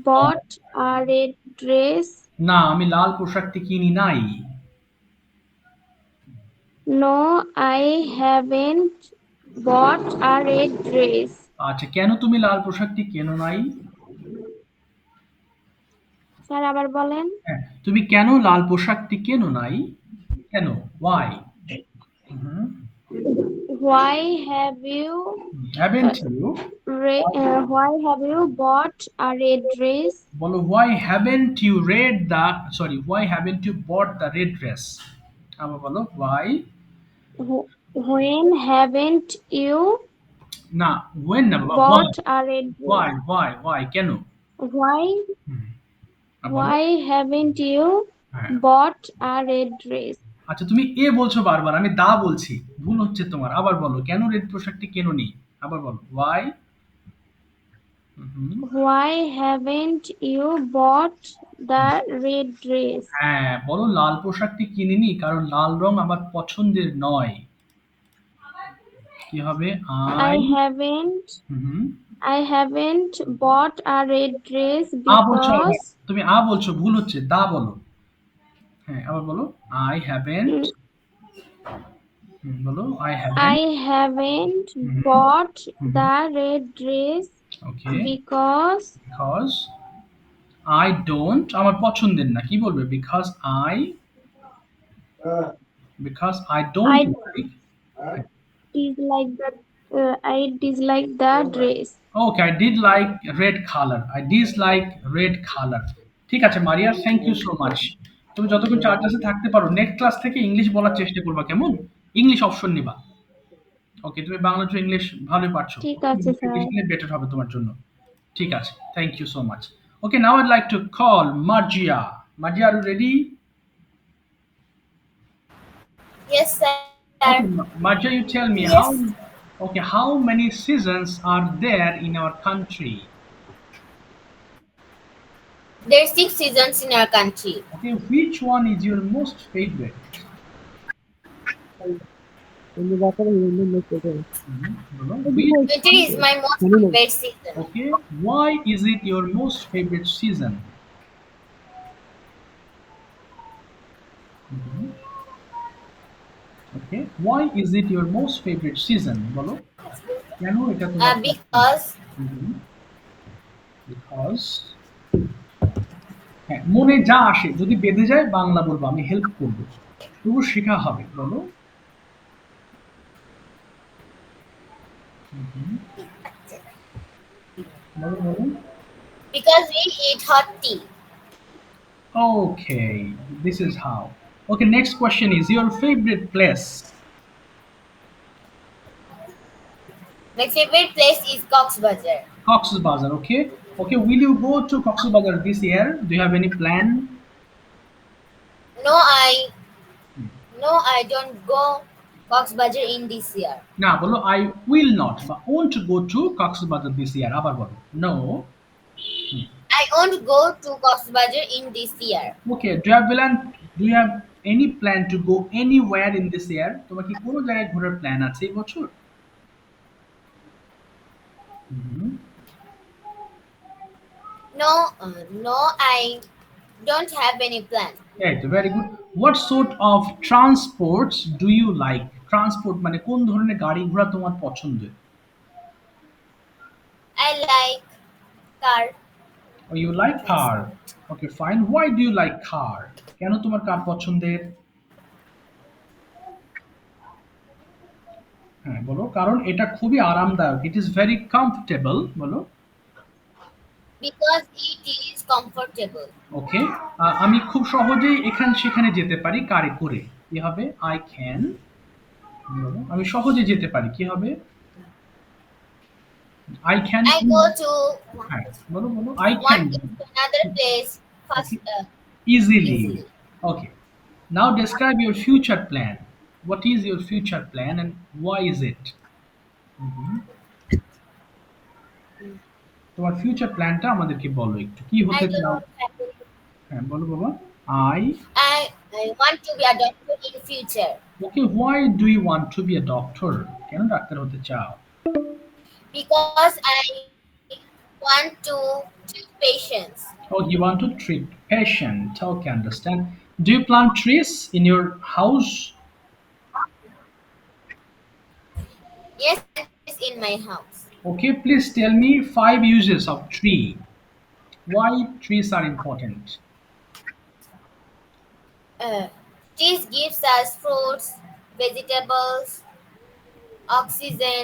bought a red dress? না, আমি লাল পোশাকটি কিনি নাই। No, I haven't bought a red dress. আচ্ছা, কেন তুমি লাল পোশাকটি কেনো নাই? স্যার আবার বলেন। হ্যাঁ, তুমি কেন লাল পোশাকটি কেনো নাই? কেন? Why? Why have you haven't you? why have you bought a red dress? বলো why haven't you read the why haven't you bought the red dress? আবার বলো why? When haven't you না, when না বাবা, bought a red why dress? why কেন? Why আবার বলো। why haven't you হ্যাঁ। bought a red dress? আচ্ছা তুমি এ বলছো বারবার, আমি দা বলছি, ভুল হচ্ছে তোমার। আবার বলো, কেন রেড পোশাকটি কেন নি? আবার বলো why? Mhm. Why haven't you bought the red dress? হ্যাঁ, বলো লাল পোশাকটি কিনিনি কারণ লাল রং আমার পছন্দের নয়। কি হবে? I I haven't hmm. I haven't bought a red dress বলছো না ভাই। because তুমি বলছো, ভুল হচ্ছে, দা বলো। হ্যাঁ, আবার বলো। I haven't mm, বলো I I haven't haven't hmm, bought hmm, the red dress okay because because I don't আমার পছন্দের না। কি বলবে? because I don't I like dislike the dress. Okay, I did like red color. I dislike red color. ঠিক আছে Maria, thank you so much. তুমি যতক্ষণ চার ক্লাসে থাকতে পারো নেক্সট ক্লাস থেকে ইংলিশ বলার চেষ্টা করবা, কেমন? ইংলিশ অপশন নিবা। ওকে, তুমি বাংলা টু ইংলিশ ভালোই পারছো। ঠিক আছে স্যার। ইংলিশ নিলে বেটার হবে তোমার জন্য। ঠিক আছে, thank you so much. Okay, now I'd like to call Marzia. Marzia, are you ready? Yes, sir. Okay, Marja, you tell me Yes. how many seasons are there in our country? There's 6 seasons in our country. Okay, which one is your most favorite? বলো, Winter is my most favorite season okay, why is it your most favorite season? Mhm. Okay, why is it your most favorite season? বলো, কেন এটা তোমার because Mhm. because হ্যাঁ, মনে যা আসে, যদি বেঁধে যায় বাংলা বলবো, আমি হেল্প করবো, তবু শেখা হবে। বলো। Mhm. বলো বলো। because we eat hot tea. Okay, this is how. Okay, next question is your favorite place. My favorite place is Cox's Bazar. Cox's Bazar. Okay. Okay, will you go to Cox's Bazar this year? Do you have any plan? No, I don't go Cox's Bazar in this year. না বলো I will not বা won't go to Cox's Bazar this year। আবার বলো no। I won't go to Cox's Bazar in this year. Okay, do you have any plan to go anywhere in this year? তোমার কি কোনো জায়গায় ঘোরার plan আছে এই বছর? হুম। No, I don't have any plan. এই তো, very good. What sort of transports do you like? Transport মানে কোন ধরনের গাড়ি ঘোড়া তোমার পছন্দের? I like car. Oh, you like car. Okay, fine. Why do you like car? কেন তোমার কার পছন্দের? হ্যাঁ বলো, কারণ এটা খুবই আরামদায়ক। It is very comfortable। বলো। Because it is comfortable. ওকে, আমি খুব সহজেই এখান সেখানে যেতে পারি কারে করে। কি হবে? I can। বলো, আমি সহজে যেতে পারি। কি হবে? I can। I go to হ্যাঁ, বলো বলো। I one can place to another place fast, easily. easily. Okay. Now describe your future plan. What is your future plan and why is it? তোমার ফিউচার প্ল্যানটা আমাদেরকে বলো একটু। কি I হতে চাও? don't have any. হ্যাঁ, বলো বাবা। I I want to be a doctor in future Okay, why do you want to be a doctor? কেন ডাক্তার হতে চাও? because I want to treat patients. Oh, you want to treat patient. Okay, understand. Do you plant trees in your house? Yes, it's in my house. Okay, please tell me 5 uses of tree. Why trees are important? Trees gives us fruits, vegetables, oxygen,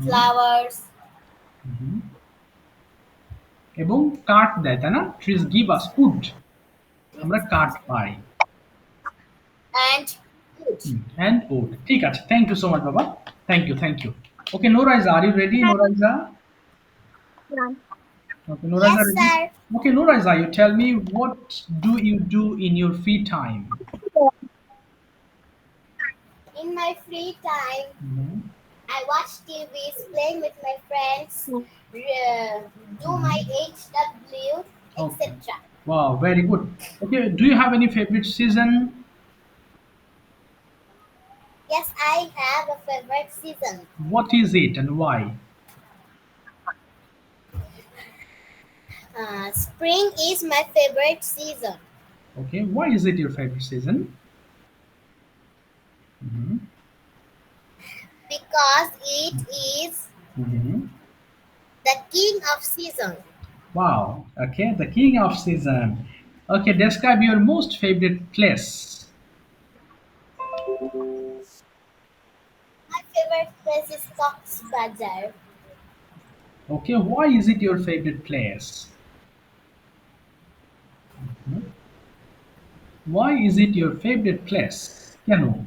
flowers, এবং কাঠ দেয়, তাই না? Trees give us food. আমরা কাঠ পাই। and food. And wood. ঠিক আছে, thank you so much বাবা। Thank you. Okay, Noraiza, are you ready, Noraiza? Okay, Noraiza, Yes, ready? sir. Okay, Noraiza, you tell me what do you do in your free time? In my free time, I watch TVs, playing with my friends, do my HW, Okay. etc. Wow, very good. Okay, do you have any favorite season? Yes, I have a favorite season. What is it and why? Spring is my favorite season Okay, why is it your favorite season? Mhm. because it is Mhm. the king of season. Wow. Okay, the king of season. Okay, describe your most favorite place. My favorite place is Cox Bazar Okay, why is it your favorite place? Hmm? Why is it your favorite place? Kenon?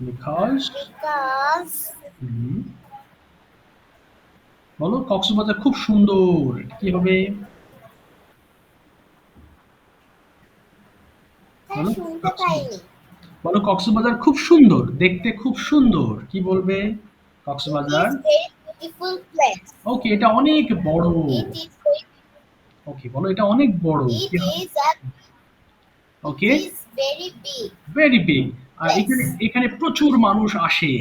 Because because হুম, বলো কক্সবাজার খুব সুন্দর। এটা কি হবে? হ্যাঁ বলো শুনতে কক্সবাজার। পাইনি। বলো কক্সবাজার খুব সুন্দর, দেখতে খুব সুন্দর। কি বলবে? It Cox's Bazar. is very beautiful place. ওকে, এটা অনেক বড়। It is very, ওকে, বলো এটা অনেক বড়। it কি হবে? is a okay, it is very big very big. আর এখানে place. এখানে প্রচুর মানুষ আসে।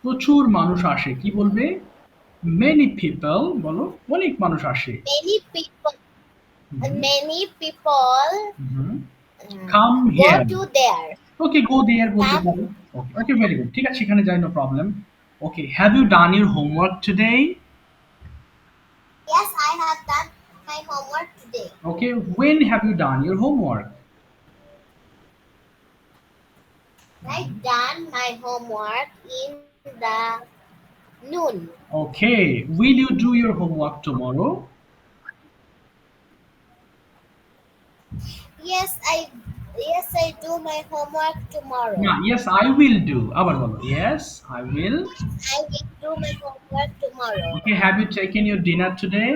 প্রচুর মানুষ আসে। কি বলবে? মেনি পিপল, বলো অনেক মানুষ আসে। Many people hmm, many people hmm. uh, come go here. to there. Okay, go there বলতে Come. পারো। Okay, okay, very good. ঠিক আছে, সেখানে যাই, no problem. Okay, have you done your homework today? Yes, I have done my homework today. Okay, when have you done your homework? I done my homework in the noon. Okay, will you do your homework tomorrow? Yes, I do my homework tomorrow. না, yes I will do, আবার বলো, yes I will. I will do my homework tomorrow. Okay, have you taken your dinner today?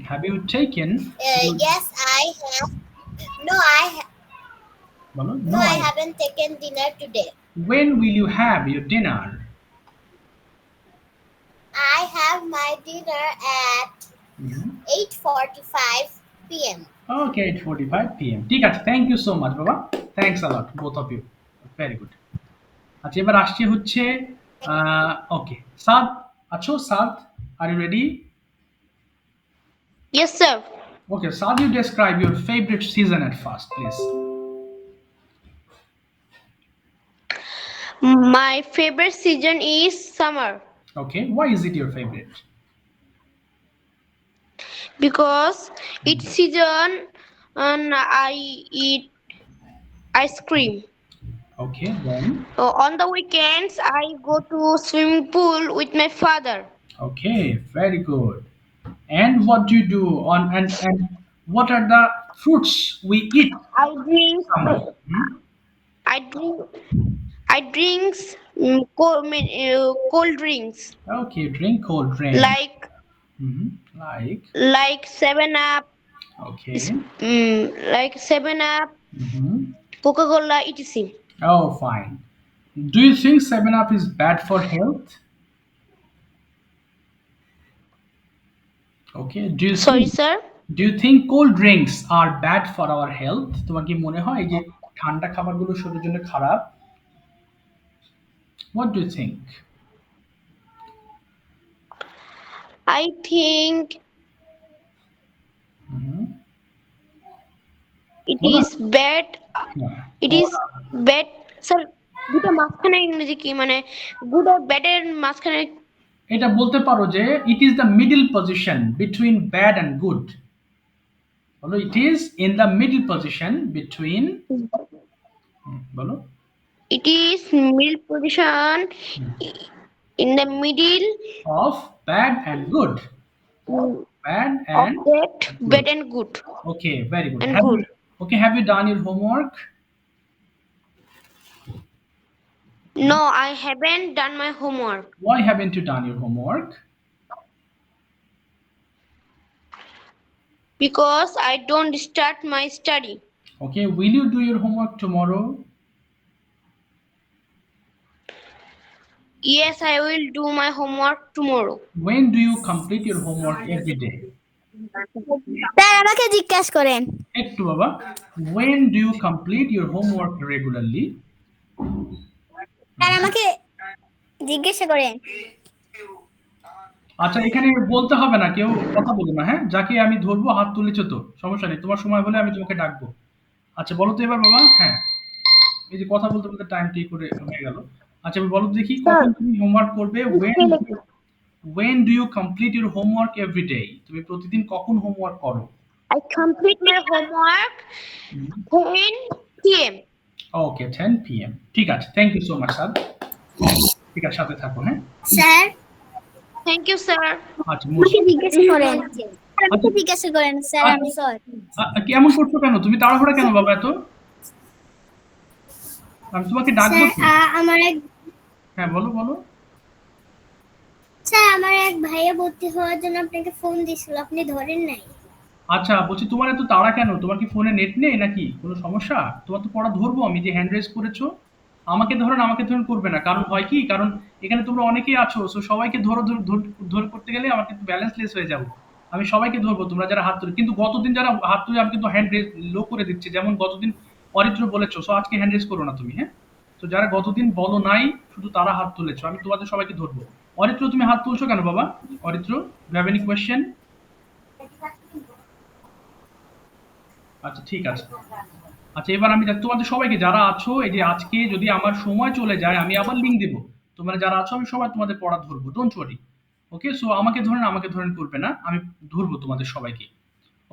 Have you taken your, Yes, I have. বলো No, no I I, haven't taken dinner today. when will you have your dinner? I have my dinner at Mhm. 8:45 p.m. Okay, 8:45 p.m. ঠিক আছে, thank you so much বাবা, thanks a lot both of you, very good. আচ্ছা, এবার আসছে হচ্ছে okay, Saad, আছো Saad, are you ready? Yes, sir. Okay, Saad, you describe your favourite season at first please. My favorite season is summer Okay, why is it your favorite? because each season I eat ice cream. Okay, then. On the weekends, I go to swimming pool with my father. Okay, very good. And what do you do on, and what are the fruits we eat I drink, summer? Hmm? I drink, I drinks cold drinks Okay, drink cold drink. like Like, 7 Up, okay. like 7 Up, Hmm. Coca-Cola, etc. Oh, fine. Do you think 7 Up is bad for health? Okay. Sorry, sir. Do you think cold drinks are bad for our health? তোমার কি মনে হয় যে ঠান্ডা খাবারগুলো শরীরের জন্য খারাপ? What do you think? I think Mhm. it বলো। is bad. Yeah. It is bad. Sir, দুটো মাঝখানে ইংরেজি কি মানে গুড আর ব্যাড এর মাঝখানে এটা বলতে পারো যে it is the middle position between bad and good. বলো, it is in the middle position between, বলো, it is middle position in the middle of bad and good. Bad of and that good. bad and good Okay, very good. and Have good. you, okay, have you done your homework? No, I haven't done my homework Why haven't you done your homework? Because I don't start my study. Okay, will you do your homework tomorrow? Yes, I will do my homework tomorrow. When do you complete your homework every day? Sir আমাকে জিজ্ঞাসা করেন। একটু বাবা, when do you complete your homework regularly? Sir আমাকে জিজ্ঞাসা করেন। আচ্ছা, এখানে বলতে হবে না, কেউ কথা বলো না, হ্যাঁ? যাকে আমি ধরবো হাত তুলেছো তো, সমস্যা নেই, তোমার সময় হলে আমি তোমাকে ডাকবো। আচ্ছা বলো তো এবার বাবা, হ্যাঁ, এই যে কথা বলতে বলতে টাইম ঠিক করে হয়ে গেল। আচ্ছা এবার বলো তো দেখি, কখন তুমি হোমওয়ার্ক করবে? when do you complete your homework every day? তুমি প্রতিদিন কখন হোমওয়ার্ক করো? I complete my homework 10 p.m. Okay, 10 p.m. ঠিক আছে, thank you so much sir. ঠিক আছে, সাথে থাকো, হ্যাঁ। Sir Thank you, sir. আচ্ছা আমাকে জিজ্ঞাসা করেন। আমাকে জিজ্ঞাসা করেন স্যার, আই এম সরি। কেমন করছো কেন তুমি, তাড়াহুড়া কেন বাবা এত? আমি তোমাকে ডাকবো স্যার তো। আমার এক হ্যাঁ বলো বলো। স্যার আমার এক ভাইয়া ভর্তি হওয়ার জন্য আপনাকে ফোন দিছিল, আপনি ধরেন নাই। আচ্ছা বলছি, তোমার এত তাড়া কেন? তোমার কি ফোনে নেট নেই নাকি? কোনো সমস্যা? তোমার তো পড়া ধরবো আমি, যে হ্যান্ড রেজ করেছো। আমাকে ধরুন করবে না, কারণ হয় কি, কারণ এখানে তোমরা অনেকেই আছো, সো সবাইকে ধর করতে গেলে আমার কিন্তু ব্যালেন্সলেস হয়ে যাবো। আমি সবাইকে ধরবো, তোমরা যারা হাত তুলে, কিন্তু গতদিন যারা হাত তুলে আমি কিন্তু হ্যান্ড রেজ লো করে দিচ্ছি, যেমন গতদিন অরিত্র বলেছো, সো আজকে হ্যান্ড রেজ করো না তুমি, হ্যাঁ? তো যারা গতদিন বলো নাই, শুধু তারা হাত তুলেছো, আমি তোমাদের সবাইকে ধরবো। অরিত্র তুমি হাত তুলছো কেন বাবা? Aritra, you have any question? আচ্ছা ঠিক আছে। আচ্ছা এবার আমি তোমাদের সবাইকে যারা আছো, এই যে আজকে যদি আমার সময় চলে যায় আমি আবার লিঙ্ক দেবো। তোমরা যারা আছো আমি সবাই তোমাদের পড়া ধরবো, ডোন্ট ওয়ারি। ওকে, সো আমাকে ধরেন করবে না, আমি ধরবো তোমাদের সবাইকে।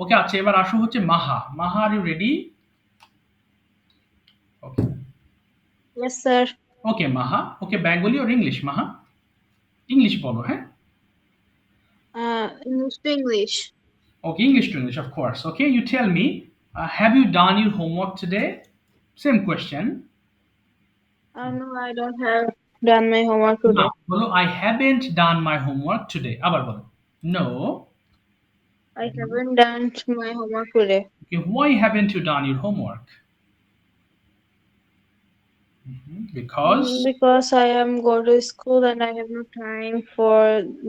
ওকে, আচ্ছা এবার আসো হচ্ছে Maha. Maha, are you ready? Okay Yes, sir. Okay Maha, okay, Bengali or English Maha? English বলো, হ্যাঁ? English to English. Okay, English to English, of course. Okay, you tell me, have you done your homework today? Same question. No, I don't have done my homework today. না, বলো I haven't done my homework today. আবার বলো no. I haven't done my homework today. Okay, why haven't you done your homework? Because Because I am go to school and I have no time for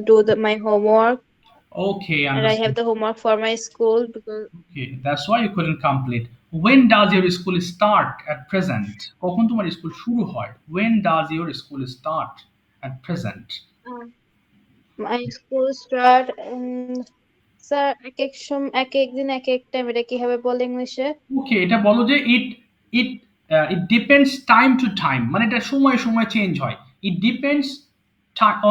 do my homework, okay, and I have understand. the homework for my school because Okay, that's why you couldn't complete. When does your school start at present? কখন তোমার school শুরু হয়? When does your school start at present? my school start sir এক এক দিন এক এক time, এটা কিভাবে বলে ইংলিশে? Okay, এটা বলো যে it depends time to time, মানে এটা সময় সময় চেঞ্জ হয়। It depends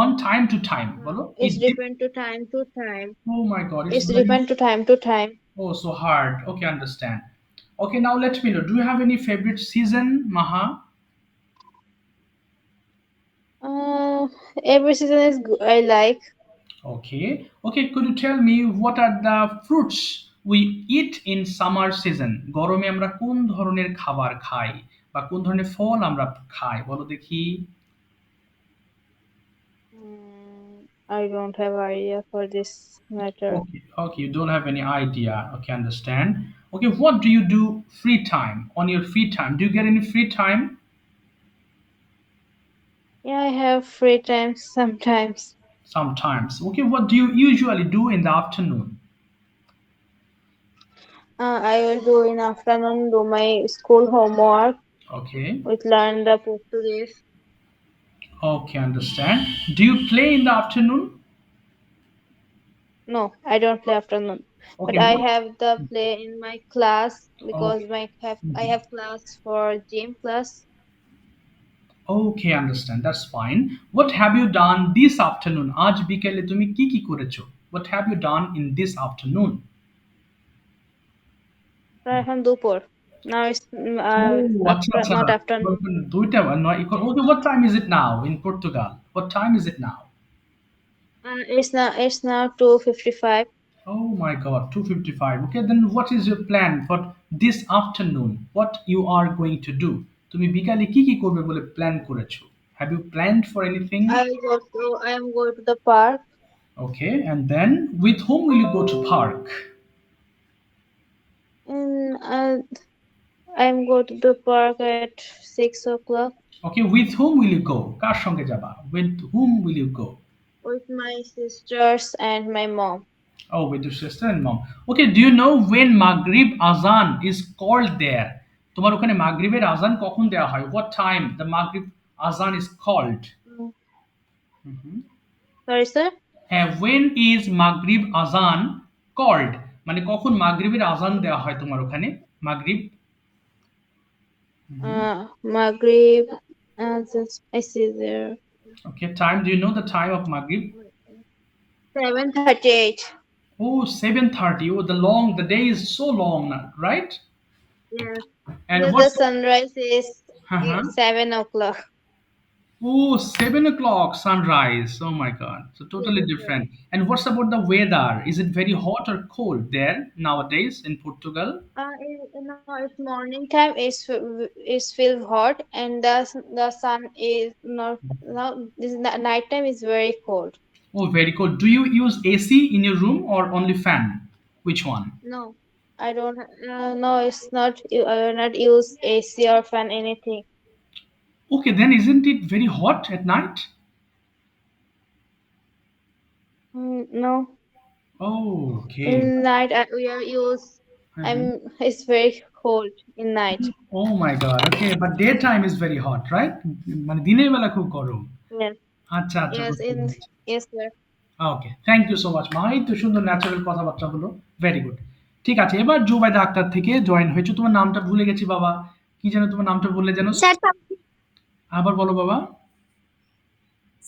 on time to time, বলো It's depend to time to time. oh my god, It's depend to time to time. oh so hard. Okay, understand. Okay, now let me know, do you have any favorite season, Maha? Every season is I like. Okay, okay, could you tell me what are the fruits we eat in summer season? গরমে আমরা কোন ধরনের খাবার খাই বা কোন ধরনের ফল আমরা খাই, বলো দেখি। I don't have idea for this matter. Okay, okay, you don't have any idea. Okay, understand. Okay, what do you do free time? On your free time, do you get any free time? Yeah, I have free time sometimes. Sometimes. Okay, what do you usually do in the afternoon? I will do in afternoon do my school homework Okay, with learn the Portuguese. okay, understand. Do you play in the afternoon? No, I don't play afternoon. Okay, But I what- have the play in my class because I Mhm. have class for gym class. Okay, understand. That's fine. What have you done this afternoon? আজ বিকেলে তুমি কি কি করেছো? What have you done in this afternoon? এখন দুপুর. Now it's Oh, আচ্ছা আচ্ছা। not afternoon. দুইটা নয়। Okay, what time is it now in Portugal? What time is it now? It's now 2:55. Oh my God, 2:55. Okay, then what is your plan for this afternoon? What you are going to do? তুমি বিকালে কি কি করবে বলে plan করেছো? Have you planned for anything? I am going to the park. Okay, and then with whom will you go to park? Uh, I'm go to the park at 6 o'clock Okay, with whom will you go? কার সঙ্গে যাবা? With whom will you go? with my sisters and my mom. Oh, with your sister and mom. Okay, do you know when Maghrib Azan is called there? তোমার ওখানে মাগরিবের আজান কখন দেওয়া হয়? What time the Maghrib Azan is called? Mm. Mhm. Sorry, sir. হ্যাঁ, when is Maghrib Azan called? মানে কখন মাগরিবের আজান দেওয়া হয় তোমার ওখানে? মাগরিব? Maghrib. Just I see there. Okay, time. Do you know the time of Maghrib? 7:38. Oh, 7:30. Oh, the day is so long now, right? Yes. And The what's sunrise is Uh-huh. 7 o'clock. Oh, 7 o'clock sunrise. Oh my God. So totally Yes, different. And what's about the weather? Is it very hot or cold there nowadays in Portugal? No, it's morning time. It's feel hot, and the sun is not now. This night time is very cold. Oh, very cold. Do you use AC in your room or only fan? Which one? No, I don't. No, it's not. I will not use AC or fan anything. Okay, then isn't it very hot at night? No, Oh, okay. in night we are use. It's very cold in night. Oh my God. Okay, but daytime is very hot, right? মানে দিনের বেলা খুব গরম। Yes. আচ্ছা আচ্ছা Yes. বুঝতে পেরেছি। Yes, sir. Okay, thank you so much মা। এই তো সুন্দর ন্যাচারাল কথাবার্তা হলো। Very good. ঠিক আছে, এবার জুবাইদা আক্তার থেকে জয়েন হয়েছে। তোমার নামটা ভুলে গেছি বাবা। কি যেন তোমার নামটা বললে যেন? স্যার আবার বলো বাবা।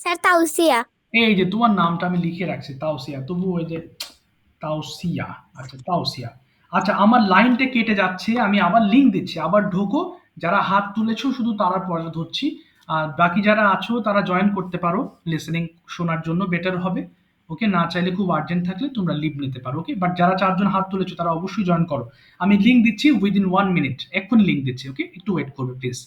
স্যার তাউসিয়া। এই যে তোমার নামটা আমি লিখে রাখছি তাওসিয়া, তবু ওই যে তাওসিয়া। আচ্ছা তাওসিয়া। আচ্ছা, আমার লাইনটা কেটে যাচ্ছে, আমি আবার লিংক দিচ্ছি, আবার ঢোকো। যারা হাত তুলেছো শুধু তারা পরে ধরছি, আর বাকি যারা আছো তারা জয়েন করতে পারো লিসেনিং শোনার জন্য, বেটার হবে। ওকে, না চাইলে খুব আর্জেন্ট থাকলে তোমরা লিভ নিতে পারো। ওকে, বাট যারা 4 জন হাত তুলেছো তারা অবশ্যই জয়েন করো। আমি লিংক দিচ্ছি উইদিন 1 মিনিট, এক্ষুনি লিংক দিচ্ছি। ওকে, একটু ওয়েট করবে প্লিজ।